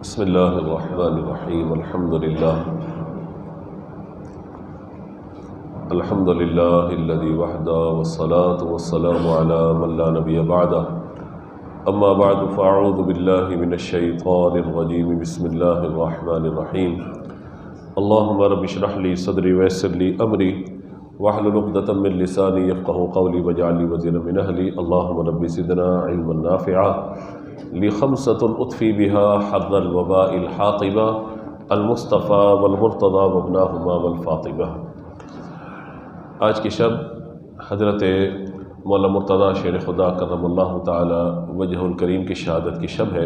بسم اللہ الرحمن الرحیم الحمد للہ الذی وحدہ والصلاة والسلام علی من لا نبی بعدہ اما بعد فاعوذ باللہ من الشیطان الرجیم بسم اللہ الرحمن الرحیم اللہم رب اشرح لی صدری ویسر لی امری واحلل عقدۃ من لسانی یفقهوا قولی واجعل لی وزیرا من اہلی اللہم رب زدنا علما نافعا لخمسة اطفی بها حر الوباء الحاطبہ المصطفیٰ والمرتضی وابناہما والفاطمہ۔ آج کی شب حضرت مولانا مرتضی شیر خدا کرم اللہ تعالی وجہ الکریم کی شہادت کی شب ہے۔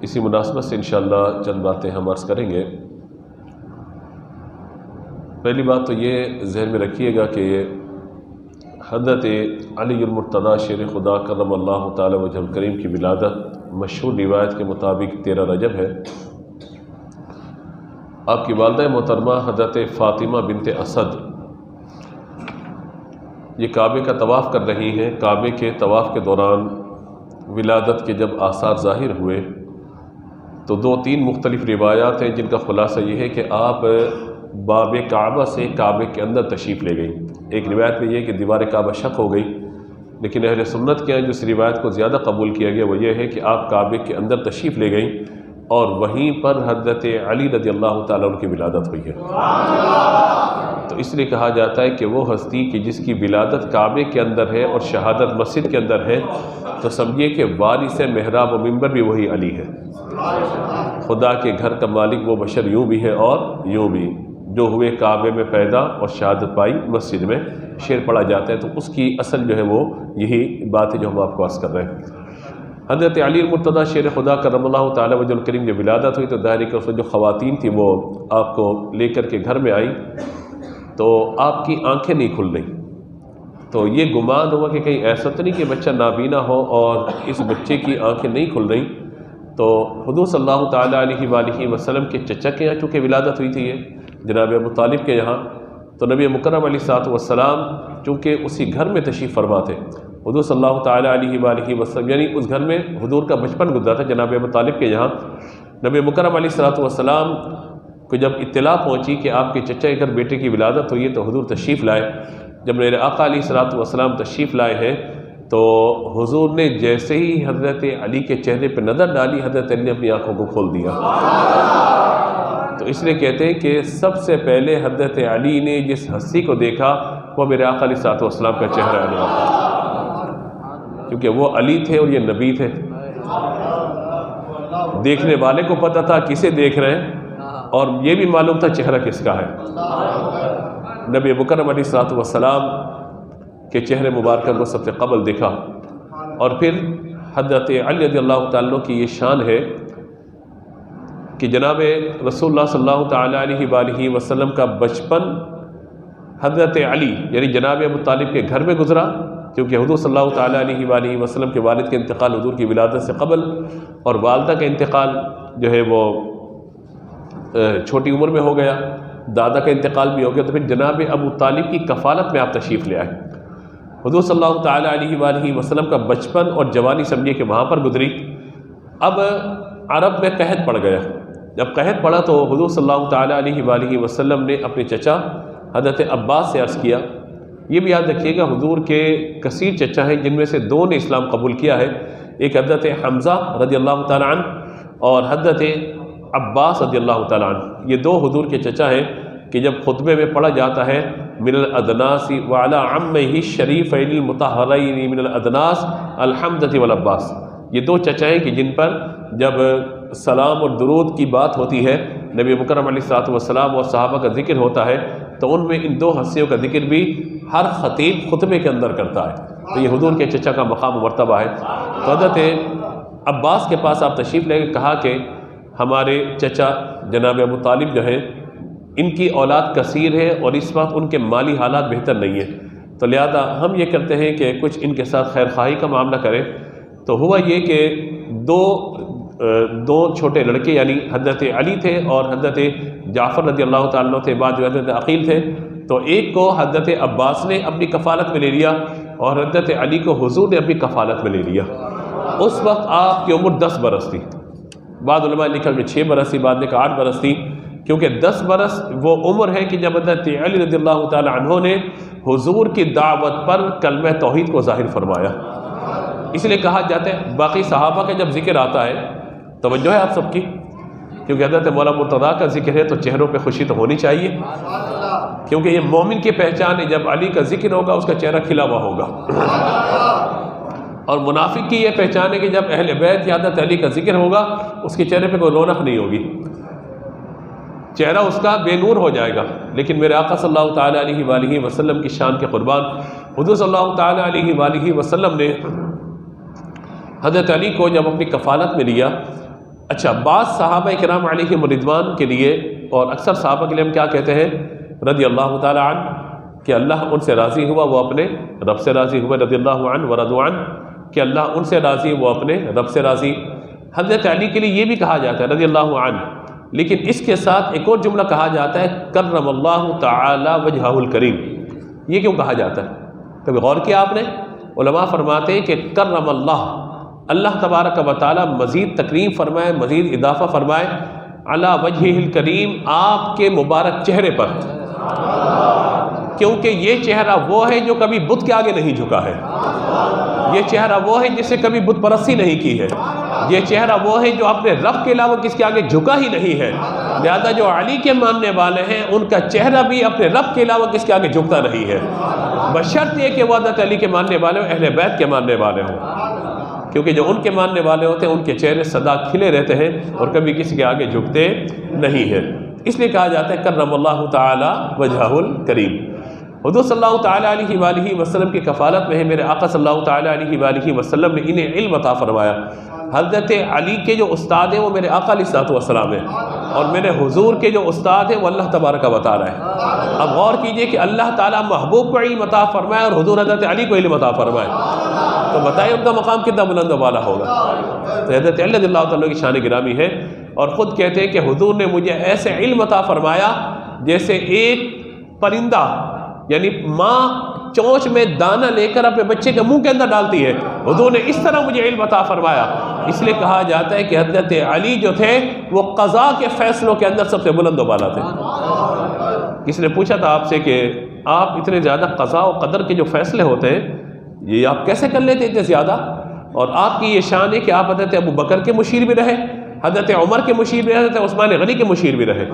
اسی مناسبت سے انشاءاللہ چند باتیں ہم عرض کریں گے۔ پہلی بات تو یہ ذہن میں رکھیے گا کہ حضرت علی المرتضی شیر خدا کرم اللہ تعالی وجہ الکریم کی ولادت مشہور روایت کے مطابق 13 رجب ہے۔ آپ کی والدہ محترمہ حضرت فاطمہ بنت اسد یہ کعبے کا طواف کر رہی ہیں۔ کعبے کے طواف کے دوران ولادت کے جب آثار ظاہر ہوئے تو 2-3 مختلف روایات ہیں جن کا خلاصہ یہ ہے کہ آپ باب کعبہ سے کعبے کے اندر تشریف لے گئی۔ ایک روایت میں یہ کہ دیوار کعبہ شق ہو گئی، لیکن اہل سنت کے جس روایت کو زیادہ قبول کیا گیا وہ یہ ہے کہ آپ کعبے کے اندر تشریف لے گئیں اور وہیں پر حضرت علی رضی اللہ تعالیٰ عنہ کی ولادت ہوئی ہے۔ تو اس لیے کہا جاتا ہے کہ وہ ہستی کہ جس کی ولادت کعبے کے اندر ہے اور شہادت مسجد کے اندر ہے تو سمجھیے کہ وارث محراب و منبر بھی وہی علی ہے۔ خدا کے گھر کا مالک وہ بشر یوں بھی ہے اور یوں بھی، جو ہوئے کعبے میں پیدا اور شہادت پائی مسجد میں، شعر پڑھا جاتا ہے۔ تو اس کی اصل جو ہے وہ یہی بات ہے جو ہم آپ کو عرض کر رہے ہیں۔ حضرت علی المرتضی شیر خدا کرم اللہ تعالی وجہ الکریم جب ولادت ہوئی تو ظاہر کہ اس میں جو خواتین تھیں وہ آپ کو لے کر کے گھر میں آئی تو آپ کی آنکھیں نہیں کھل رہی۔ تو یہ گمان ہوا کہ کہیں ایسا تو نہیں کہ بچہ نابینا ہو اور اس بچے کی آنکھیں نہیں کھل رہی۔ تو حضور صلی اللہ تعالیٰ علیہ وآلہ وسلم کے چچا کے یہاں چونکہ ولادت ہوئی تھی یہ جناب ابو طالب کے یہاں، تو نبی مکرم علیہ الصلوۃ والسلام چونکہ اسی گھر میں تشریف فرما تھے، حضور صلی اللہ تعالیٰ علیہ وآلہ وسلم یعنی اس گھر میں حضور کا بچپن گزرا تھا جناب ابو طالب کے یہاں۔ نبی مکرم علیہ الصلوۃ والسلام کو جب اطلاع پہنچی کہ آپ کے چچا کے گھر بیٹے کی ولادت ہوئی ہے تو حضور تشریف لائے۔ جب میرے آقا علیہ الصلوۃ والسلام تشریف لائے ہیں تو حضور نے جیسے ہی حضرت علی کے چہرے پہ نظر ڈالی حضرت علی نے اپنی آنکھوں کو کھول دیا۔ تو اس لیے کہتے ہیں کہ سب سے پہلے حضرت علی نے جس ہستی کو دیکھا وہ میرے آقا علیہ الصلوۃ والسلام کا چہرہ انوار تھا، کیونکہ وہ علی تھے اور یہ نبی تھے۔ دیکھنے والے کو پتہ تھا کسے دیکھ رہے ہیں اور یہ بھی معلوم تھا چہرہ کس کا ہے۔ نبی مکرم علیہ الصلوۃ والسلام کے چہرے مبارکہ کو سب سے قبل دیکھا۔ اور پھر حضرت علی رضی اللہ تعالیٰ کی یہ شان ہے کہ جناب رسول اللہ صلی اللہ تعالیٰ علیہ وآلہ وسلم کا بچپن حضرت علی یعنی جناب ابو طالب کے گھر میں گزرا، کیونکہ حضور صلی اللہ تعالیٰ علیہ وآلہ وسلم کے والد کا انتقال حضور کی ولادت سے قبل اور والدہ کا انتقال جو ہے وہ چھوٹی عمر میں ہو گیا، دادا کا انتقال بھی ہو گیا، تو پھر جناب ابو طالب کی کفالت میں آپ تشریف لے آئے۔ حضور صلی اللہ تعالیٰ علیہ وآلہ وسلم کا بچپن اور جوانی سمجھیے کہ وہاں پر گزری۔ اب عرب میں قحط پڑ گیا، جب قحط پڑا تو حضور صلی اللہ تعالیٰ علیہ وآلہ وسلم نے اپنے چچا حضرت عباس سے عرض کیا۔ یہ بھی یاد رکھیے گا حضور کے کثیر چچا ہیں جن میں سے 2 نے اسلام قبول کیا ہے، ایک حضرت حمزہ رضی اللہ تعالیٰ عنہ اور حضرت عباس رضی اللہ تعالیٰ عنہ۔ یہ 2 حضور کے چچا ہیں کہ جب خطبے میں پڑھا جاتا ہے من الادناس وعلی عمہ الشریفین المطہرین من الادناس الحمزہ والعباس، یہ 2 چچا ہیں کہ جن پر جب سلام اور درود کی بات ہوتی ہے، نبی مکرم علیہ الصلوۃ والسلام اور صحابہ کا ذکر ہوتا ہے تو ان میں ان 2 ہستیوں کا ذکر بھی ہر خطیب خطبے کے اندر کرتا ہے۔ تو یہ حضور کے چچا کا مقام و مرتبہ ہے۔ تو حضرت عباس کے پاس آپ تشریف لے کے کہا کہ ہمارے چچا جناب ابو طالب جو ہیں ان کی اولاد کثیر ہے اور اس وقت ان کے مالی حالات بہتر نہیں ہیں، تو لہذا ہم یہ کرتے ہیں کہ کچھ ان کے ساتھ خیر خواہی کا معاملہ کریں۔ تو ہوا یہ کہ دو چھوٹے لڑکے یعنی حضرت علی تھے اور حضرت جعفر رضی اللہ تعالیٰ عنہ تھے، بعد جو حضرت عقیل تھے، تو ایک کو حضرت عباس نے اپنی کفالت میں لے لیا اور حضرت علی کو حضور نے اپنی کفالت میں لے لیا۔ اس وقت آپ کی عمر 10 برس تھی، بعض علماء نے لکھا کہ 6 برس تھی، بعد نے کہا 8 برس تھی، کیونکہ 10 برس وہ عمر ہے کہ جب حضرت علی رضی اللہ تعالی عنہ نے حضور کی دعوت پر کلمہ توحید کو ظاہر فرمایا۔ اس لیے کہا جاتا ہے باقی صحابہ کا جب ذکر آتا ہے، توجہ ہے آپ سب کی، کیونکہ حضرت مولانا مرتضیٰ کا ذکر ہے تو چہروں پہ خوشی تو ہونی چاہیے، کیونکہ یہ مومن کی پہچان ہے، جب علی کا ذکر ہوگا اس کا چہرہ کھلا ہوا ہوگا، اور منافق کی یہ پہچان ہے کہ جب اہل بیت یا حضرت علی کا ذکر ہوگا اس کے چہرے پہ کوئی رونق نہیں ہوگی، چہرہ اس کا بے نور ہو جائے گا۔ لیکن میرے آقا صلی اللہ تعالیٰ علیہ وآلہ وسلم کی شان کے قربان حضور صلی اللہ تعالیٰ علیہ وآلہ وسلم نے حضرت علی کو جب اپنی کفالت میں لیا، اچھا بعض صحابہ کرام علیہم رضوان کے لیے اور اکثر صحابہ کے لیے ہم کیا کہتے ہیں رضی اللہ تعالیٰ عنہ، کہ اللہ ان سے راضی ہوا وہ اپنے رب سے راضی ہوئے، رضی اللہ عنہ ورضوا عنہ، کہ اللہ ان سے راضی وہ اپنے رب سے راضی۔ حضرت علی کے لیے یہ بھی کہا جاتا ہے رضی اللہ عنہ، لیکن اس کے ساتھ ایک اور جملہ کہا جاتا ہے کرم اللہ تعالی وجہہ الکریم۔ یہ کیوں کہا جاتا ہے؟ کبھی غور کیا آپ نے؟ علماء فرماتے ہیں کہ کرم اللہ تبارک و تعالی مزید تکریم فرمائے، مزید اضافہ فرمائے علی وجہہ الکریم، آپ کے مبارک چہرے پر، کیونکہ یہ چہرہ وہ ہے جو کبھی بت کے آگے نہیں جھکا ہے، یہ چہرہ وہ ہے جس سے کبھی بت پرستی نہیں کی ہے، یہ چہرہ وہ ہے جو اپنے رب کے علاوہ کس کے آگے جھکا ہی نہیں ہے، لہذا جو علی کے ماننے والے ہیں ان کا چہرہ بھی اپنے رب کے علاوہ کس کے آگے جھکتا نہیں ہے، بشرط یہ کہ وہ حضرت علی کے ماننے والے ہوں، اہل بیت کے ماننے والے ہوں، کیونکہ جو ان کے ماننے والے ہوتے ہیں ان کے چہرے سدا کھلے رہتے ہیں اور کبھی کسی کے آگے جھکتے نہیں ہیں، اس لیے کہا جاتا ہے کرم اللہ تعالی وجہہ الکریم۔ حضور صلی اللہ تعالیٰ علیہ وآلہ وسلم کی کفالت میں ہے، میرے آقا صلی اللہ تعالیٰ علیہ وآلہ وسلم نے انہیں علم عطا فرمایا۔ حضرت علی کے جو استاد ہیں وہ میرے آقا علیہ السلام ہیں، اور میرے حضور کے جو استاد ہیں وہ اللہ تبارک و تعالیٰ ہے۔ اب غور کیجئے کہ اللہ تعالیٰ محبوب کو علم عطا فرمائے اور حضور حضرت علی کو علم عطا فرمائے، تو بتائیے ان کا مقام کتنا بلند و بالا ہوگا۔ تو حضرت علی رضی اللہ تعالیٰ کی شان گرامی ہے، اور خود کہتے ہیں کہ حضور نے مجھے ایسے علم عطا فرمایا جیسے ایک پرندہ، یعنی ماں چونچ میں دانہ لے کر اپنے بچے کے منہ کے اندر ڈالتی ہے، حضور نے اس طرح مجھے علم عطا فرمایا۔ اس لیے کہا جاتا ہے کہ حضرت علی جو تھے وہ قضاء کے فیصلوں کے اندر سب سے بلند و بالا تھے۔ کسی نے پوچھا تھا آپ سے کہ آپ اتنے زیادہ قضاء و قدر کے جو فیصلے ہوتے ہیں یہ آپ کیسے کر لیتے اتنے زیادہ، اور آپ کی یہ شان ہے کہ آپ حضرت ابو بکر کے مشیر بھی رہے، حضرت عمر کے مشیر بھی رہے، حضرت عثمان غنی کے مشیر بھی رہے۔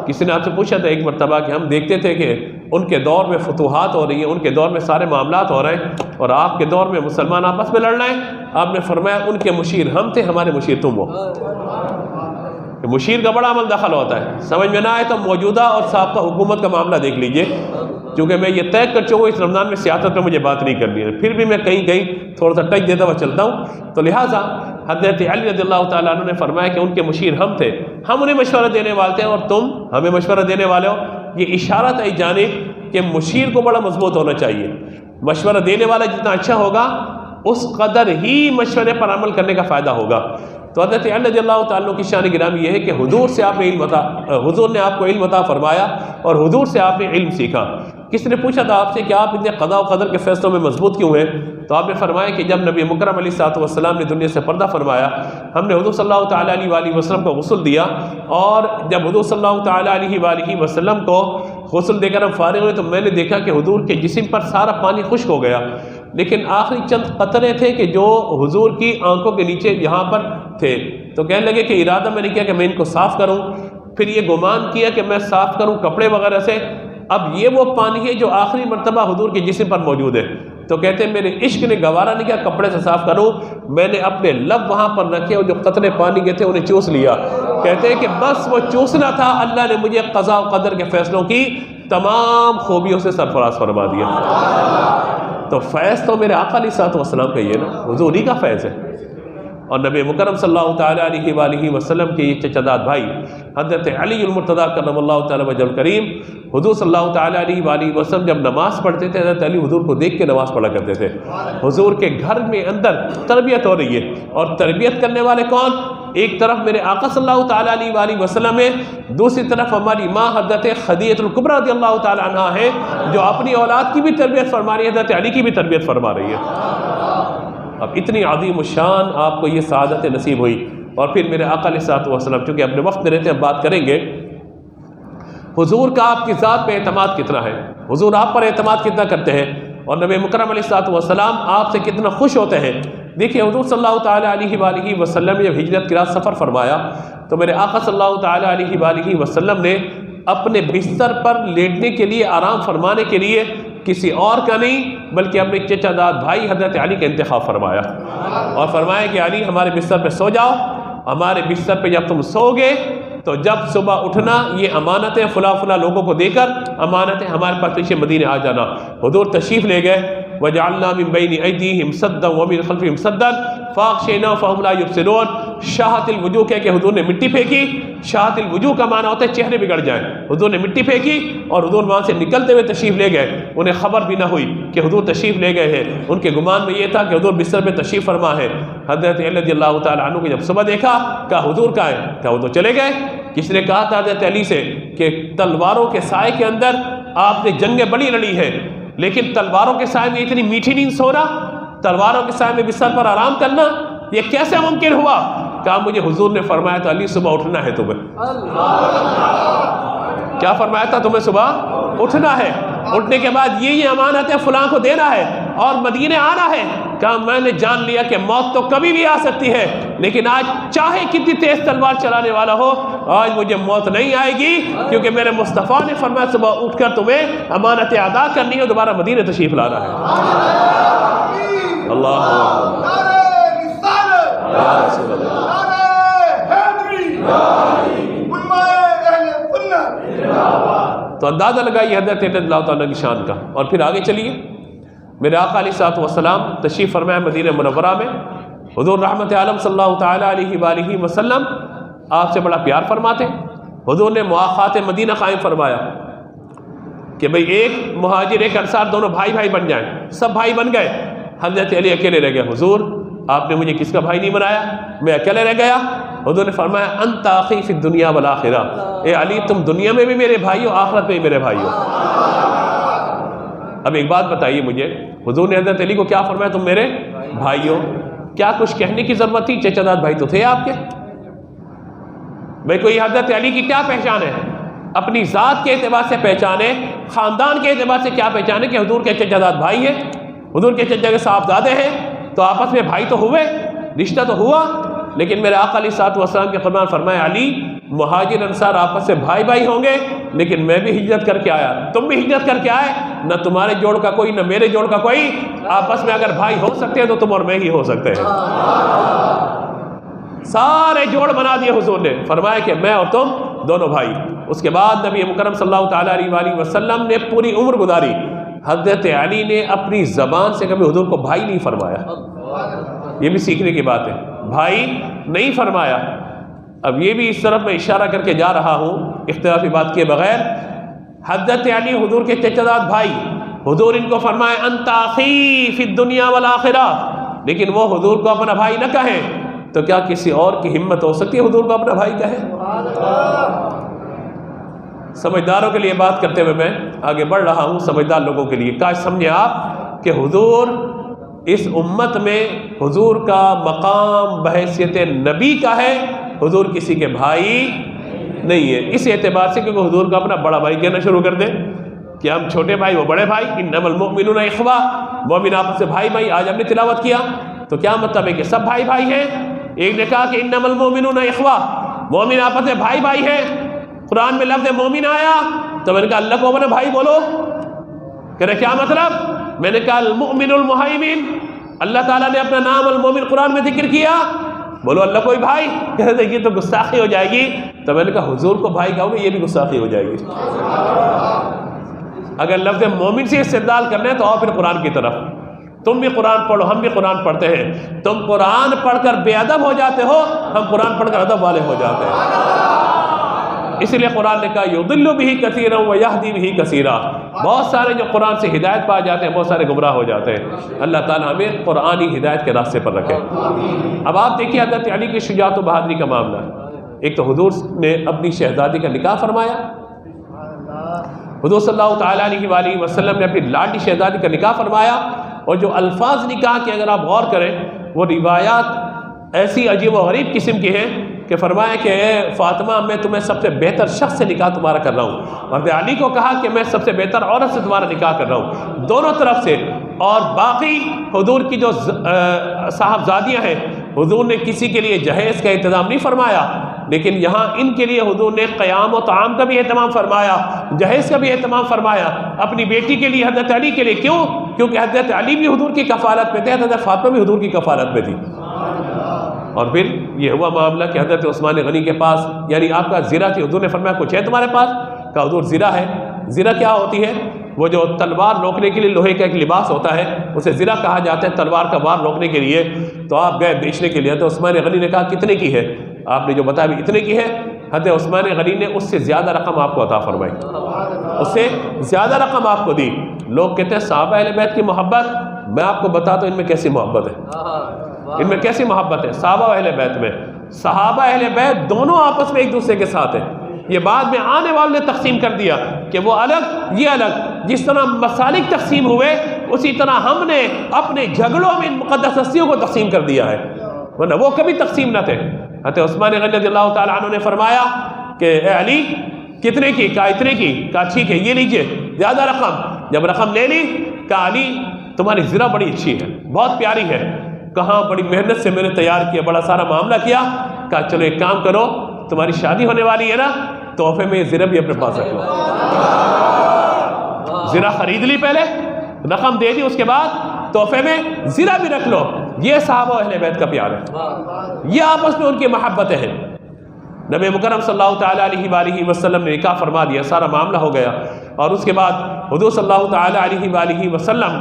کسی نے آپ سے پوچھا تھا ایک مرتبہ کہ ہم دیکھتے تھے کہ ان کے دور میں فتوحات ہو رہی ہیں، ان کے دور میں سارے معاملات ہو رہے ہیں، اور آپ کے دور میں مسلمان آپس میں لڑ رہے ہیں، آپ نے فرمایا ان کے مشیر ہم تھے، ہمارے مشیر تم ہو۔ مشیر کا بڑا عمل دخل ہوتا ہے، سمجھ میں نہ آئے تو موجودہ اور سابقہ حکومت کا معاملہ دیکھ لیجئے، کیونکہ میں یہ طے کر چکا ہوں اس رمضان میں سیاست میں مجھے بات نہیں کرنی ہے، پھر بھی میں کہیں کہیں تھوڑا سا ٹچ دیتا ہوا چلتا ہوں، تو لہٰذا حضرت علی رضی اللہ تعالیٰ عنہ نے فرمایا کہ ان کے مشیر ہم تھے، ہم انہیں مشورہ دینے والے تھے اور تم ہمیں مشورہ دینے والے ہو۔ یہ اشارہ تھا اس جانب کہ مشیر کو بڑا مضبوط ہونا چاہیے، مشورہ دینے والا جتنا اچھا ہوگا اس قدر ہی مشورے پر عمل کرنے کا فائدہ ہوگا۔ تو حضرت علی رضی اللہ تعالیٰ کی شان گرامی یہ ہے کہ حضور سے آپ نے حضور نے آپ کو علم عطا فرمایا اور حضور سے آپ نے علم سیکھا۔ کسی نے پوچھا تھا آپ سے کہ آپ اتنے قضاء و قدر کے فیصلوں میں مضبوط کیوں ہیں، تو آپ نے فرمایا کہ جب نبی مکرم علیہ السلام نے دنیا سے پردہ فرمایا، ہم نے حضور صلی اللہ تعالیٰ علیہ وآلہ وسلم کو غسل دیا، اور جب حضور صلی اللہ تعالیٰ علیہ وآلہ وسلم کو غسل دے کر ہم فارغ ہوئے تو میں نے دیکھا کہ حضور کے جسم پر سارا پانی خشک ہو گیا، لیکن آخری چند قطرے تھے کہ جو حضور کی آنکھوں کے نیچے یہاں پر تھے، تو کہنے لگے کہ ارادہ میں نے کیا کہ میں ان کو صاف کروں، پھر یہ گمان کیا کہ میں صاف کروں کپڑے وغیرہ سے، اب یہ وہ پانی ہے جو آخری مرتبہ حضور کے جسم پر موجود ہے، تو کہتے ہیں میرے عشق نے گوارا نہیں کیا کپڑے سے صاف کروں، میں نے اپنے لب وہاں پر رکھے اور جو قطرے پانی کے تھے انہیں چوس لیا، کہتے ہیں کہ بس وہ چوسنا تھا، اللہ نے مجھے قضاء و قدر کے فیصلوں کی تمام خوبیوں سے سرفراز فرما دیا۔ تو فیض تو میرے آقا علیہ السلام کا یہ نا، حضور ہی کا فیض ہے، اور نبی مکرم صلی اللہ تعالیٰ علیہ وآلہ وسلم کے یہ چچا داد بھائی حضرت علی المرتضیٰ کرم اللہ تعالیٰ وجہ الکریم، حضور صلی اللہ تعالیٰ علیہ وآلہ وسلم جب نماز پڑھتے تھے حضرت علی حضور کو دیکھ کے نماز پڑھا کرتے تھے۔ حضور کے گھر میں اندر تربیت ہو رہی ہے، اور تربیت کرنے والے کون؟ ایک طرف میرے آقا صلی اللہ تعالیٰ علیہ وآلہ وسلم ہے، دوسری طرف ہماری ماں حضرت خدیجہ الکبریٰ رضی اللہ تعالیٰ عنہا ہے، جو اپنی اولاد کی بھی تربیت فرما رہی ہے، حضرت علی کی بھی تربیت فرما رہی ہے۔ اب اتنی عظیم الشان آپ کو یہ سعادت نصیب ہوئی اور پھر میرے آقا علیہ الصلوۃ والسلام، چونکہ اپنے وقت میں رہتے ہیں بات کریں گے، حضور کا آپ کی ذات پہ اعتماد کتنا ہے، حضور آپ پر اعتماد کتنا کرتے ہیں، اور نبی مکرم علیہ الصلوۃ والسلام آپ سے کتنا خوش ہوتے ہیں۔ دیکھیے حضور صلی اللہ تعالیٰ علیہ وآلہ وسلم جب ہجرت کے رات سفر فرمایا تو میرے آقا صلی اللہ تعالیٰ علیہ وآلہ وسلم نے اپنے بستر پر لیٹنے کے لیے، آرام فرمانے کے لیے کسی اور کا نہیں بلکہ اپنے چچا داد بھائی حضرت علی کا انتخاب فرمایا، اور فرمایا کہ علی ہمارے بستر پہ سو جاؤ، ہمارے بستر پہ جب تم سو گے تو جب صبح اٹھنا یہ امانتیں فلاں فلاں لوگوں کو دے کر امانتیں ہمارے پاس پیچھے مدینے آ جانا۔ حضور تشریف لے گئے، وَجَعَلْنَا مِن بَيْنِ أَيْدِيهِمْ سَدًّا وَمِن خَلْفِهِمْ سَدًّا فَأَغْشَيْنَاهُمْ فَهُمْ لَا يُبْصِرُونَ۔ شاہت الوجوہ کہہ کہ حضور نے مٹی پھینکی، شاہت الوجوہ کا معنی ہوتا ہے چہرے بگڑ جائیں، حضور نے مٹی پھینکی اور حضور وہاں سے نکلتے ہوئے تشریف لے گئے، انہیں خبر بھی نہ ہوئی کہ حضور تشریف لے گئے ہیں، ان کے گمان میں یہ تھا کہ حضور بستر پہ تشریف فرما ہے۔ حضرت علی رضی اللہ تعالیٰ عنہ کو جب صبح دیکھا کہا حضور کہاں ہے، کہا وہ تو چلے گئے۔ کس نے کہا تھا حضرت علی سے کہ تلواروں کے سائے کے اندر آپ نے جنگیں بڑی لڑی ہے، لیکن تلواروں کے سائے میں اتنی میٹھی نیند سونا، تلواروں کے سائے میں بستر پر آرام کرنا، یہ کیسے ممکن ہوا؟ کہا مجھے حضور نے فرمایا تھا علی صبح اٹھنا ہے تمہیں۔ کیا فرمایا تھا؟ تمہیں صبح اٹھنا ہے، اٹھنے کے بعد یہ امانت ہے فلاں کو دینا ہے اور مدینے آنا ہے۔ کہا میں نے جان لیا کہ موت تو کبھی بھی آ سکتی ہے، لیکن آج چاہے کتنی تیز تلوار چلانے والا ہو آج مجھے موت نہیں آئے گی، کیونکہ میرے مصطفیٰ نے فرمایا صبح اٹھ کر تمہیں امانتیں ادا کرنی ہے، دوبارہ مدینے تشریف لانا ہے۔ اللہ یا رسول اللہ۔ تو اندازہ لگائیے حضرت رضی اللہ تعالیٰ کی شان کا۔ اور پھر آگے چلیے، میرے آقا علیہ الصلوۃ والسلام تشریف فرمایا مدینہ منورہ میں، حضور رحمت عالم صلی اللہ تعالیٰ علیہ وآلہ وسلم آپ سے بڑا پیار فرماتے، حضور نے مواخات مدینہ قائم فرمایا کہ بھئی ایک مہاجر ایک انصار دونوں بھائی بھائی بن جائیں، سب بھائی بن گئے، حضرت علی اکیلے رہ گئے۔ حضور آپ نے مجھے کس کا بھائی نہیں بنایا، میں اکیلے رہ گیا۔ حضور نے فرمایا انت اخی فی الدنیا والآخرہ، اے علی تم دنیا میں بھی میرے بھائی ہو، آخرت میں بھی میرے بھائی ہو۔ اب ایک بات بتائیے مجھے، حضور نے حضرت علی کو کیا فرمایا؟ تم میرے بھائی ہو، کیا کچھ کہنے کی ضرورت تھی؟ چچا داد بھائی تو تھے آپ کے۔ بھائی کوئی حضرت علی کی کیا پہچان ہے؟ اپنی ذات کے اعتبار سے پہچانے، خاندان کے اعتبار سے کیا پہچانے کہ حضور کے چچا داد بھائی ہیں، حضور کے چچا کے صاحبزادے ہیں، تو آپس میں بھائی تو ہوئے، رشتہ تو ہوا۔ لیکن میرے آقا علیہ الصلوۃ والسلام کے فرمان فرمایا علی مہاجر انصار آپس سے بھائی بھائی ہوں گے، لیکن میں بھی ہجرت کر کے آیا، تم بھی ہجرت کر کے آئے، نہ تمہارے جوڑ کا کوئی نہ میرے جوڑ کا کوئی، آپس میں اگر بھائی ہو سکتے ہیں تو تم اور میں ہی ہو سکتے ہیں۔ سارے جوڑ بنا دیے حضور نے، فرمایا کہ میں اور تم دونوں بھائی۔ اس کے بعد نبی مکرم صلی اللہ تعالیٰ علیہ وآلہ وسلم نے پوری عمر گزاری، حضرت علی نے اپنی زبان سے کبھی حضور کو بھائی نہیں فرمایا، یہ بھی سیکھنے کی بات ہے، بھائی نہیں فرمایا۔ اب یہ بھی اس طرف میں اشارہ کر کے جا رہا ہوں اختلافی بات کے بغیر، حضرت علی حضور کے چچا داد بھائی، حضور ان کو فرمائے انت اخی فی الدنیا والآخرہ، لیکن وہ حضور کو اپنا بھائی نہ کہیں، تو کیا کسی اور کی ہمت ہو سکتی ہے حضور کو اپنا بھائی کہے؟ سمجھداروں کے لیے بات کرتے ہوئے میں آگے بڑھ رہا ہوں، سمجھدار لوگوں کے لیے کاش سمجھیں آپ کہ حضور اس امت میں حضور کا مقام بحیثیت نبی کا ہے، حضور کسی کے بھائی نہیں ہے، اس اعتبار سے کیونکہ حضور کا اپنا بڑا بھائی کہنا شروع کر دیں کہ ہم چھوٹے بھائی وہ بڑے بھائی، انما المؤمنون اخوہ، مومن آپس سے بھائی بھائی۔ آج ہم نے تلاوت کیا تو کیا مطلب ہے کہ سب بھائی بھائی ہیں؟ ایک نے کہا کہ انما المؤمنون اخوہ، مومن آپس میں بھائی بھائی ہیں، قرآن میں لفظ مومن آیا تو میں نے کہا اللہ کو اپنا بھائی بولو، کہہ رہے کیا مطلب؟ میں نے کہا المؤمن المہیمن، اللہ تعالیٰ نے اپنا نام المومن قرآن میں ذکر کیا، بولو اللہ کوئی بھائی، کہہ رہے یہ تو گستاخی ہو جائے گی، تو میں نے کہا حضور کو بھائی کہو گے یہ بھی گستاخی ہو جائے گی۔ اگر لفظ مومن سے استدلال کرنا ہے تو آؤ پھر قرآن کی طرف، تم بھی قرآن پڑھو، ہم بھی قرآن پڑھتے ہیں، تم قرآن پڑھ کر بے ادب ہو جاتے ہو، ہم قرآن پڑھ کر ادب والے ہو جاتے ہیں۔ اس لیے قرآن نے کہا یضل بہ کثیرا ویہدی بہ کثیرا، بہت سارے جو قرآن سے ہدایت پا جاتے ہیں بہت سارے گمراہ ہو جاتے ہیں۔ اللہ تعالیٰ ہمیں قرآنی ہدایت کے راستے پر رکھے۔ اب آپ دیکھیے حضرت علی کی شجاعت و بہادری کا معاملہ، ایک تو حضور نے اپنی شہزادی کا نکاح فرمایا، حضور صلی اللہ تعالیٰ علیہ وآلہ وسلم نے اپنی لاڈلی شہزادی کا نکاح فرمایا، اور جو الفاظ نکاح کے اگر آپ غور کریں وہ روایات ایسی عجیب و غریب قسم کی ہیں کہ فرمایا کہ اے فاطمہ میں تمہیں سب سے بہتر شخص سے نکاح تمہارا کر رہا ہوں، حضرت علی کو کہا کہ میں سب سے بہتر عورت سے تمہارا نکاح کر رہا ہوں، دونوں طرف سے۔ اور باقی حضور کی جو صاحبزادیاں ہیں، حضور نے کسی کے لیے جہیز کا انتظام نہیں فرمایا، لیکن یہاں ان کے لیے حضور نے قیام و طعام کا بھی اہتمام فرمایا، جہیز کا بھی اہتمام فرمایا، اپنی بیٹی کے لیے حضرت علی کے لیے۔ کیوں؟ کیونکہ حضرت علی بھی حضور کی کفالت میں تھے، حضرت فاطمہ بھی حضور کی کفالت میں تھی۔ اور پھر یہ ہوا معاملہ کہ حضرت عثمان غنی کے پاس، یعنی آپ کا زرہ تھی، حضور نے فرمایا کچھ ہے تمہارے پاس؟ کہا حضور زرہ ہے۔ زرہ کیا ہوتی ہے؟ وہ جو تلوار روکنے کے لیے لوہے کا ایک لباس ہوتا ہے، اسے زرہ کہا جاتا ہے، تلوار کا وار روکنے کے لیے۔ تو آپ گئے بیچنے کے لیے، تو عثمان غنی نے کہا کتنے کی ہے؟ آپ نے جو بتایا بھی اتنے کی ہے۔ حضرت عثمان غنی نے اس سے زیادہ رقم آپ کو عطا فرمائی، اس سے زیادہ رقم آپ کو دی۔ لوگ کہتے ہیں صحابہ اہل بیت کی محبت، میں آپ کو بتاتا ہوں ان میں کیسی محبت ہے، ان میں کیسی محبت ہے صحابہ و اہل بیت میں۔ صحابہ اہل بیت دونوں آپس میں ایک دوسرے کے ساتھ ہیں۔ یہ بعد میں آنے والے نے تقسیم کر دیا کہ وہ الگ یہ الگ، جس طرح مسالک تقسیم ہوئے اسی طرح ہم نے اپنے جھگڑوں میں ان مقدس ہستیوں کو تقسیم کر دیا ہے، ورنہ وہ کبھی تقسیم نہ تھے۔ حضرت عثمان غنی رضی اللہ تعالیٰ عنہ نے فرمایا کہ اے علی کتنے کی؟ کہا اتنے کی۔ کہا ٹھیک ہے یہ لیجئے زیادہ رقم۔ جب رقم لے لی کہا علی تمہاری زرہ بڑی اچھی ہے، بہت پیاری ہے۔ کہاں بڑی محنت سے میں نے تیار کیا، بڑا سارا معاملہ کیا۔ کہا چلو ایک کام کرو، تمہاری شادی ہونے والی ہے نا، تحفے میں یہ زرہ بھی اپنے پاس رکھ لو۔ زرہ خرید لی، پہلے رقم دے دی، اس کے بعد تحفے میں زرہ بھی رکھ لو۔ یہ صحابہ و اہل بیت کا پیار ہے، یہ آپس میں ان کی محبتیں ہیں۔ نبی مکرم صلی اللہ تعالیٰ علیہ وآلہ وسلم نے نکاح فرما دیا، سارا معاملہ ہو گیا، اور اس کے بعد حضور صلی اللہ تعالیٰ علیہ وآلہ وسلم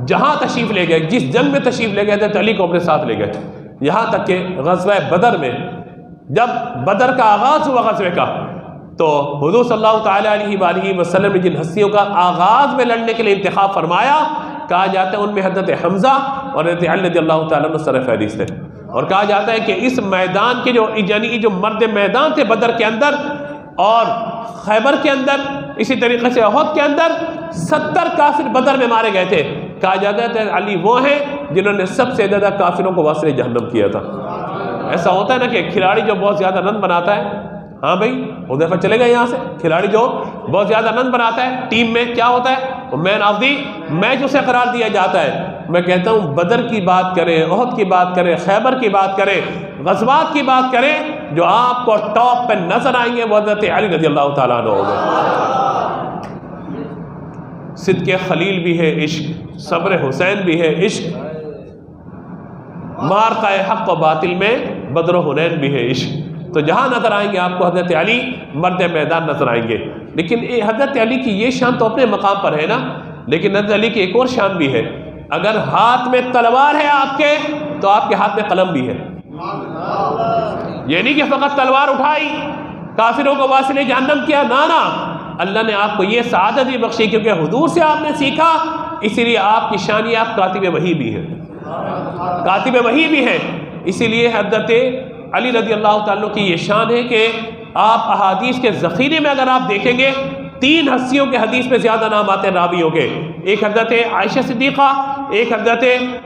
جہاں تشریف لے گئے، جس جنگ میں تشریف لے گئے تھے علی کو اپنے ساتھ لے گئے، یہاں تک کہ غزوہ بدر میں جب بدر کا آغاز ہوا غزوے کا، تو حضور صلی اللہ تعالیٰ علیہ وآلہ وسلم نے جن ہستیوں کا آغاز میں لڑنے کے لیے انتخاب فرمایا، کہا جاتا ہے ان میں حضرت حمزہ اور حضرت علی رضی اللہ تعالیٰ عنہ سر فہرست تھے۔ اور کہا جاتا ہے کہ اس میدان کے جو مرد میدان تھے بدر کے اندر اور خیبر کے اندر، اسی طریقے سے احد کے اندر 70 کافر بدر میں مارے گئے تھے۔ کہا جاتا ہے کہ علی وہ ہیں جنہوں نے سب سے زیادہ کافروں کو واسطے جہنم کیا تھا۔ ایسا ہوتا ہے نا کہ کھلاڑی جو بہت زیادہ رن بناتا ہے، ہاں بھائی حذیفہ چلے گئے یہاں سے، کھلاڑی جو بہت زیادہ رن بناتا ہے ٹیم میں کیا ہوتا ہے؟ وہ مین آف دی میچ اسے قرار دیا جاتا ہے۔ میں کہتا ہوں بدر کی بات کریں، احد کی بات کریں، خیبر کی بات کریں، غزوات کی بات کریں، جو آپ کو ٹاپ پہ نظر آئیں گے وہ حضرت علی رضی اللہ تعالیٰ عنہ ہوگا۔ صدق خلیل بھی ہے عشق، صبر حسین بھی ہے عشق، معرکہ حق و باطل میں بدر و حنین بھی ہے عشق۔ تو جہاں نظر آئیں گے آپ کو حضرت علی مرد میدان نظر آئیں گے۔ لیکن حضرت علی کی یہ شان تو اپنے مقام پر ہے نا، لیکن حضرت علی کی ایک اور شان بھی ہے، اگر ہاتھ میں تلوار ہے آپ کے تو آپ کے ہاتھ میں قلم بھی ہے۔ یہ نہیں کہ فقط تلوار اٹھائی کافروں کو واسطے جہنم کیا، نانا، اللہ نے آپ کو یہ سعادت بھی بخشی کیونکہ حضور سے آپ نے سیکھا، اسی لیے آپ کی شان یہ آپ کاتب وحی بھی ہیں، کاتب وحی بھی ہیں۔ اسی لیے حضرت علی رضی اللہ تعالیٰ کی یہ شان ہے کہ آپ احادیث کے ذخیرے میں اگر آپ دیکھیں گے 3 ہستیوں کے حدیث میں زیادہ نام آتے ہیں راویوں کے، ایک حضرت عائشہ صدیقہ، ایک حضرت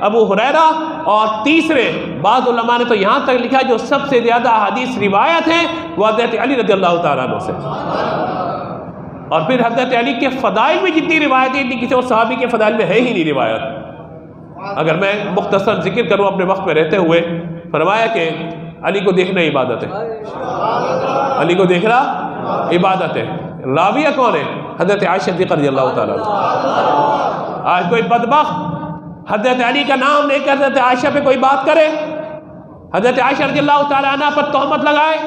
ابو ہریرہ، اور تیسرے بعض علماء نے تو یہاں تک لکھا جو سب سے زیادہ احادیث روایت ہیں وہ حضرت علی رضی اللہ تعالیٰ عنہ سے۔ اور پھر حضرت علی کے فضائل میں جتنی روایتیں اتنی کسی اور صحابی کے فضائل میں ہے ہی نہیں روایت۔ اگر میں مختصر ذکر کروں اپنے وقت میں رہتے ہوئے، فرمایا کہ علی کو دیکھنا عبادت ہے، علی کو دیکھنا عبادت ہے۔ راویہ کون ہے؟ حضرت عائشہ صدیقہ رضی اللہ تعالیٰ عنہ۔ آج کوئی بدبخت حضرت علی کا نام لے کر حضرت عائشہ پہ کوئی بات کرے، حضرت عائشہ رضی اللہ تعالیٰ عنہ پر تہمت لگائے،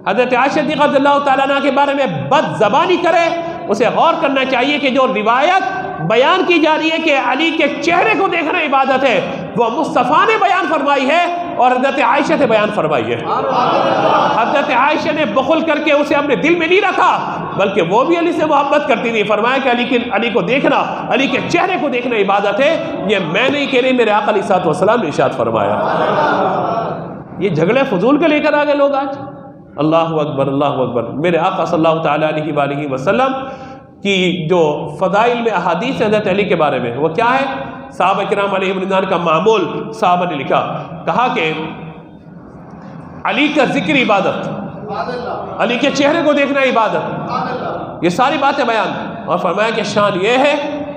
حضرت عائشہ صدیقہ رضی اللہ تعالیٰ عنہ کے بارے میں بد زبانی کرے، اسے غور کرنا چاہیے کہ جو روایت بیان کی جا رہی ہے کہ علی کے چہرے کو دیکھنا عبادت ہے، وہ مصطفیٰ نے بیان فرمائی ہے اور حضرت عائشہ سے بیان فرمائی ہے۔ حضرت عائشہ نے بخل کر کے اسے اپنے دل میں نہیں رکھا، بلکہ وہ بھی علی سے محبت کرتی تھی۔ فرمایا کہ علی کو دیکھنا، علی کے چہرے کو دیکھنا عبادت ہے۔ یہ میں نہیں کہہ رہی، میرے آقا علیہ الصلوۃ والسلام نے ارشاد فرمایا۔ یہ جھگڑے فضول کے لے کر آگے لوگ آج، اللہ اکبر اللہ اکبر۔ میرے آقا صلی اللہ تعالیٰ علیہ وآلہ وسلم کی جو فضائل میں احادیث حضرت علی کے بارے میں وہ کیا ہے صحابہ کرام علیہم رضوان کا معمول صحابہ نے لکھا، کہا کہ علی کا ذکر عبادت، علی کے چہرے کو دیکھنا عبادت، یہ ساری باتیں بیان، اور فرمایا کہ شان یہ ہے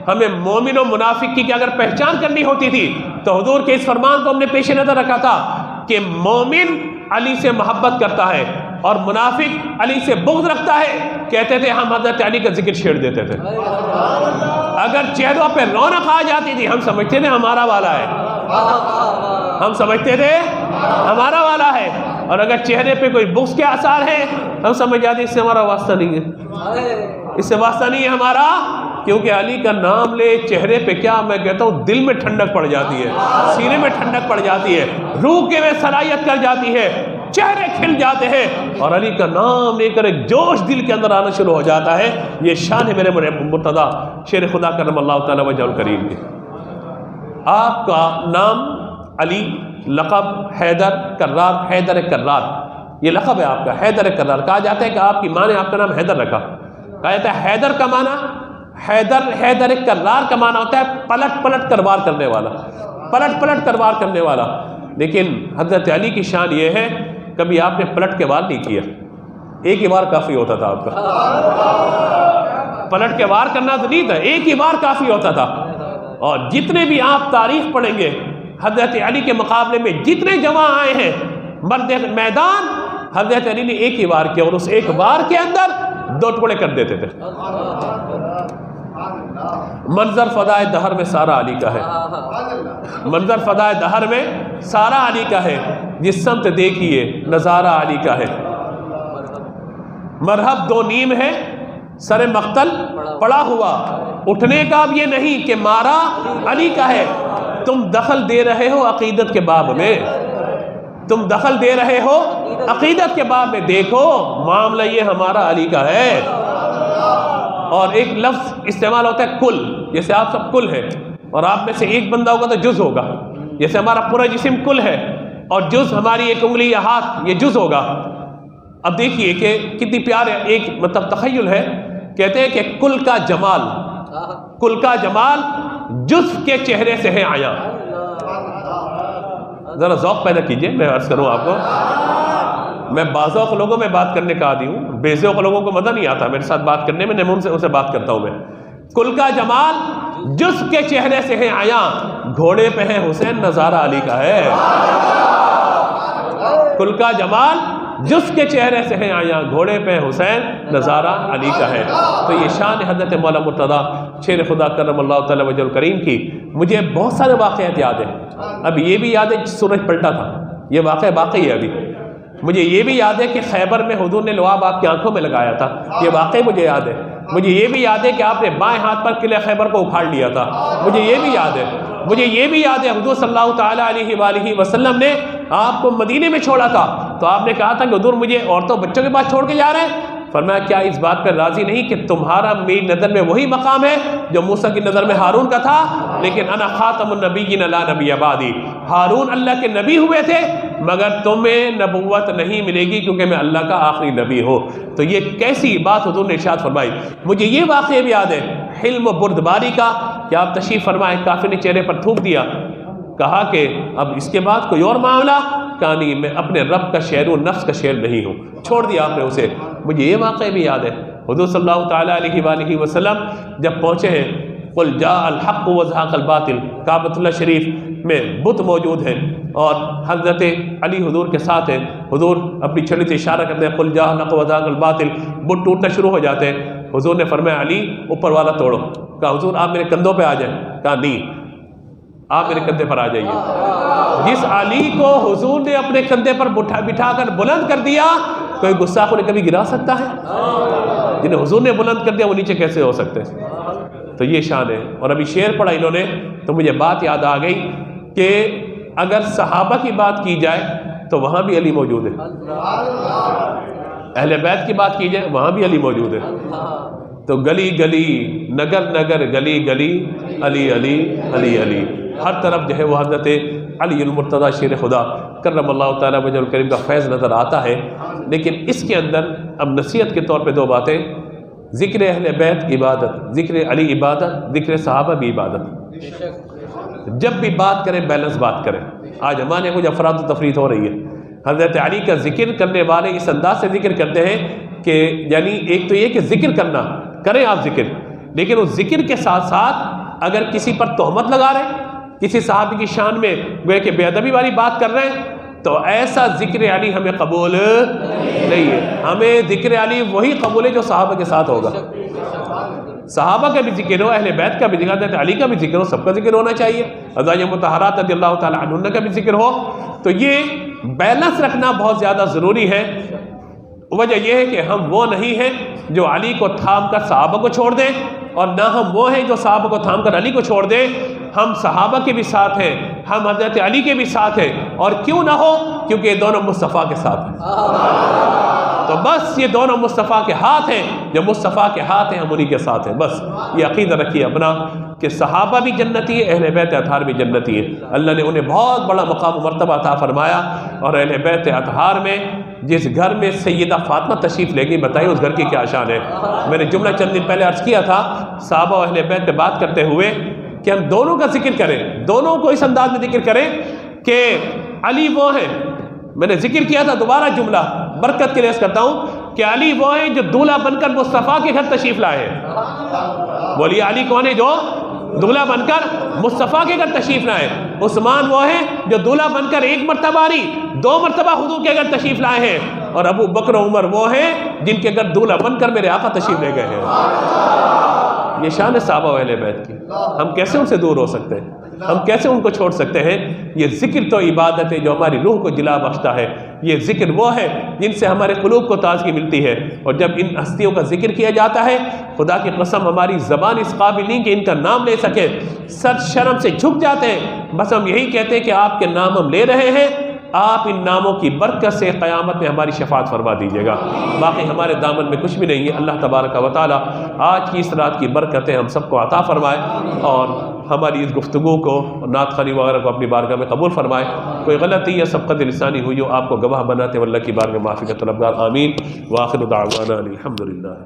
ہمیں مومن و منافق کی کہ اگر پہچان کرنی ہوتی تھی تو حضور کے اس فرمان کو ہم نے پیش نظر رکھا تھا کہ مومن علی سے محبت کرتا ہے اور منافق علی سے بغض رکھتا ہے، کہتے تھے ہم حضرت علی کا ذکر چھیڑ دیتے تھے، اگر چہروں پہ رونق آ جاتی تھی ہم سمجھتے تھے ہمارا والا ہے، ہم سمجھتے تھے ہمارا والا ہے، اور اگر چہرے پہ کوئی بغض کے آثار ہیں ہم سمجھ جاتے اس سے ہمارا واسطہ نہیں ہے، اس سے واسطہ نہیں ہے ہمارا، کیونکہ علی کا نام لے چہرے پہ کیا میں کہتا ہوں دل میں ٹھنڈک پڑ جاتی ہے، سینے میں ٹھنڈک پڑ جاتی ہے، روح کے میں صلاحیت کر جاتی ہے، چہرے کھل جاتے ہیں، اور علی کا نام لے کر ایک جوش دل کے اندر آنا شروع ہو جاتا ہے۔ یہ شان ہے میرے مرتضیٰ شیر خدا کرم اللہ تعالیٰ وجہ الکریم کی۔ آپ کا نام علی، لقب حیدر کرار، حیدر کرار، یہ لقب ہے آپ کا حیدر کرار۔ کہا جاتا ہے کہ آپ کی ماں نے آپ کا نام حیدر رکھا، کہا جاتا ہے حیدر کا معنی، حیدر کرار کا معنی ہوتا ہے پلٹ پلٹ کر وار کرنے والا، پلٹ پلٹ کر وار کرنے والا، لیکن حضرت علی کی شان یہ ہے کبھی آپ نے پلٹ کے وار نہیں کیا، ایک ہی وار کافی ہوتا تھا آپ کا، پلٹ کے وار کرنا تو نہیں تھا، ایک ہی وار کافی ہوتا تھا، اور جتنے بھی آپ تاریخ پڑھیں گے حضرت علی کے مقابلے میں جتنے جواں آئے ہیں مرد میدان، حضرت علی نے ایک ہی وار کیا، اور اس ایک وار کے اندر 2 ٹکڑے کر دیتے تھے۔ منظر فضائے دہر میں سارا علی کا ہے، منظر فضائے دہر میں سارا علی کا ہے، جس سمت دیکھیے نظارہ علی کا ہے، مرحب 2 نیم ہے سر مقتل پڑا ہوا، اٹھنے کا اب یہ نہیں کہ مارا علی کا ہے، تم دخل دے رہے ہو عقیدت کے باب میں، تم دخل دے رہے ہو عقیدت کے باب میں، دیکھو معاملہ یہ ہمارا علی کا ہے۔ اور ایک لفظ استعمال ہوتا ہے کل، جیسے آپ سب کل ہے، اور آپ میں سے ایک بندہ ہوگا تو جز ہوگا، جیسے ہمارا پورا جسم کل ہے اور جز ہماری ایک انگلی یا ہاتھ یہ جز ہوگا۔ اب دیکھیے کہ کتنی پیارے ایک مطلب تخیل ہے، کہتے ہیں کہ کل کا جمال، کل کا جمال جز کے چہرے سے ہے آیا۔ ذرا ذوق پیدا کیجئے، میں عرض کروں آپ کو، میں بعض لوگوں میں بات کرنے کا عادی ہوں، بے ذوق لوگوں کو مزہ نہیں آتا میرے ساتھ بات کرنے میں، ان سے بات کرتا ہوں میں۔ کل کا جمال جز کے چہرے سے ہے آیا، گھوڑے پہ ہے حسین نظارہ علی کا ہے، کل کا جمال جس کے چہرے سے ہے آیا، گھوڑے پہ حسین نظارہ علی کا ہے۔ تو یہ شان حضرت مولا مرتضیٰ شیر خدا کرم اللہ تعالی وجہ الکریم کی۔ مجھے بہت سارے واقعات یاد ہیں، اب یہ بھی یاد ہے سورج پلٹا تھا، یہ واقعہ باقی ہے ابھی۔ مجھے یہ بھی یاد ہے کہ خیبر میں حضور نے لعاب آپ کی آنکھوں میں لگایا تھا، یہ واقعی مجھے یاد ہے۔ مجھے یہ بھی یاد ہے کہ آپ نے بائیں ہاتھ پر قلعہ خیبر کو اکھاڑ لیا تھا، مجھے یہ بھی یاد ہے۔ مجھے یہ بھی یاد ہے حضور صلی اللہ تعالیٰ علیہ وآلہ وسلم نے آپ کو مدینے میں چھوڑا تھا، تو آپ نے کہا تھا کہ حضور مجھے عورتوں بچوں کے پاس چھوڑ کے جا رہے ہیں، فرمایا کیا اس بات پر راضی نہیں کہ تمہارا میری نظر میں وہی مقام ہے جو موسیٰ کی نظر میں ہارون کا تھا، لیکن انا خاتم النبیین لا نبی بعدی، ہارون اللہ کے نبی ہوئے تھے مگر تمہیں نبوت نہیں ملے گی کیونکہ میں اللہ کا آخری نبی ہوں۔ تو یہ کیسی بات حضور نے ارشاد فرمائی۔ مجھے یہ واقعہ بھی یاد ہے حلم و بردباری کا کہ آپ تشریف فرمائے، کافر نے چہرے پر تھوک دیا، کہا کہ اب اس کے بعد کوئی اور معاملہ، کہا نہیں میں اپنے رب کا شعر ہوں، نفس کا شعر نہیں ہوں، چھوڑ دیا آپ نے اسے۔ مجھے یہ واقعہ بھی یاد ہے حضور صلی اللہ تعالیٰ علیہ وآلہ وسلم جب پہنچے ہیں، قل جاء الحق وزهق الباطل، کعبۃ اللہ شریف میں بت موجود ہیں اور حضرت علی حضور کے ساتھ ہیں، حضور اپنی چھڑی سے اشارہ کرتے ہیں قل جاء الحق وزهق الباطل، بت ٹوٹنا شروع ہو جاتے ہیں۔ حضور نے فرمایا علی اوپر والا توڑو، کہا حضور آپ میرے کندھوں پہ آ جائیں، کہا نہیں آپ میرے کندھے پر آ جائیے۔ جس علی کو حضور نے اپنے کندھے پر بٹھا کر بلند کر دیا، کوئی گستاخ انہیں کبھی گرا سکتا ہے؟ جنہیں حضور نے بلند کر دیا وہ نیچے کیسے ہو سکتے ہیں؟ تو یہ شان ہے۔ اور ابھی شعر پڑھا انہوں نے تو مجھے بات یاد آ گئی کہ اگر صحابہ کی بات کی جائے تو وہاں بھی علی موجود ہے، اہل بیت کی بات کی جائے وہاں بھی علی موجود ہے۔ تو گلی گلی نگر نگر گلی گلی علی علی علی علی، ہر طرف جو ہے وہ حضرت علی المرتضیٰ شیر خدا کرم اللہ تعالیٰ وجہ الکریم کا فیض نظر آتا ہے۔ لیکن اس کے اندر اب نصیحت کے طور پہ 2 باتیں، ذکر اہل بیت عبادت، ذکر علی عبادت، ذکر صحابہ بھی عبادت۔ جب بھی بات کریں بیلنس بات کریں. آج ہمارے کچھ افراد و تفریط ہو رہی ہے. حضرت علی کا ذکر کرنے والے اس انداز سے ذکر کرتے ہیں کہ یعنی ایک تو یہ کہ ذکر کرنا کریں آپ ذکر، لیکن اس ذکر کے ساتھ ساتھ اگر کسی پر تہمت لگا رہے ہیں، کسی صحابی کی شان میں گویا کہ بے ادبی والی بات کر رہے ہیں، تو ایسا ذکر علی ہمیں قبول نہیں ہے. ہمیں ذکر علی وہی قبول ہے جو صحابہ کے ساتھ ہوگا. صحابہ کا بھی ذکر ہو، اہل بیت کا بھی ذکر، حضرت علی کا بھی ذکر ہو، سب کا ذکر ہونا چاہیے، ازواج مطہرات رضی اللہ تعالی عنہن کا بھی ذکر ہو. تو یہ بیلنس رکھنا بہت زیادہ ضروری ہے. وجہ یہ ہے کہ ہم وہ نہیں ہیں جو علی کو تھام کر صحابہ کو چھوڑ دیں، اور نہ ہم وہ ہیں جو صحابہ کو تھام کر علی کو چھوڑ دیں. ہم صحابہ کے بھی ساتھ ہیں، ہم حضرت علی کے بھی ساتھ ہیں، اور کیوں نہ ہو؟ کیونکہ یہ دونوں مصطفیٰ کے ساتھ ہیں. تو بس یہ دونوں مصطفیٰ کے ہاتھ ہیں، جو مصطفیٰ کے ہاتھ ہیں ہم انہی کے ساتھ ہیں. بس یہ عقیدہ رکھیے اپنا کہ صحابہ بھی جنتی ہے، اہل بیت اطہار بھی جنتی ہے. اللہ نے انہیں بہت بڑا مقام و مرتبہ عطا فرمایا. اور اہل بیت اطہار میں جس گھر میں سیدہ فاطمہ تشریف لے گئی، بتائیے اس گھر کی کیا شان ہے. میں نے جملہ چند دن پہلے عرض کیا تھا صحابہ و اہل بیت پہ بات کرتے ہوئے کہ ہم دونوں کا ذکر کریں، دونوں کو اس انداز میں ذکر کریں کہ علی وہ ہیں. میں نے ذکر کیا تھا، دوبارہ جملہ برکت کے لیے کرتا ہوں کہ علی وہ ہیں جو دولہا بن کر مصطفیٰ کے گھر تشریف لائے ہیں. بولیے علی کون ہے جو دولہا بن کر مصطفیٰ کے گھر تشریف لائے؟ عثمان وہ ہیں جو دولہا بن کر ایک مرتبہ نہیں 2 مرتبہ حضور کے گھر تشریف لائے ہیں. اور ابو بکر و عمر وہ ہیں جن کے گھر دولہا بن کر میرے آقا تشریف لے گئے ہیں. یہ شان ہے صحابہ و اہل بیت کی. ہم کیسے ان سے دور ہو سکتے ہیں؟ ہم کیسے ان کو چھوڑ سکتے ہیں؟ یہ ذکر تو عبادت ہے جو ہماری روح کو جلا بخشتا ہے. یہ ذکر وہ ہے جن سے ہمارے قلوب کو تازگی ملتی ہے. اور جب ان ہستیوں کا ذکر کیا جاتا ہے، خدا کی قسم ہماری زبان اس قابل نہیں کہ ان کا نام لے سکے، سر شرم سے جھک جاتے ہیں. بس ہم یہی کہتے ہیں کہ آپ کے نام ہم لے رہے ہیں، آپ ان ناموں کی برکت سے قیامت میں ہماری شفاعت فرما دیجیے گا. باقی ہمارے دامن میں کچھ بھی نہیں ہے. اللہ تبارک و تعالی آج کی اس رات کی برکتیں ہم سب کو عطا فرمائے، اور ہماری اس گفتگو کو نعت خوانی وغیرہ کو اپنی بارگاہ میں قبول فرمائے. کوئی غلطی یا سبقت لسانی ہوئی ہو آپ کو گواہ بناتے ہوئے اللہ کی بارگاہ میں معافی کا طلبگار. آمین. وآخر دعوانا الحمدللہ.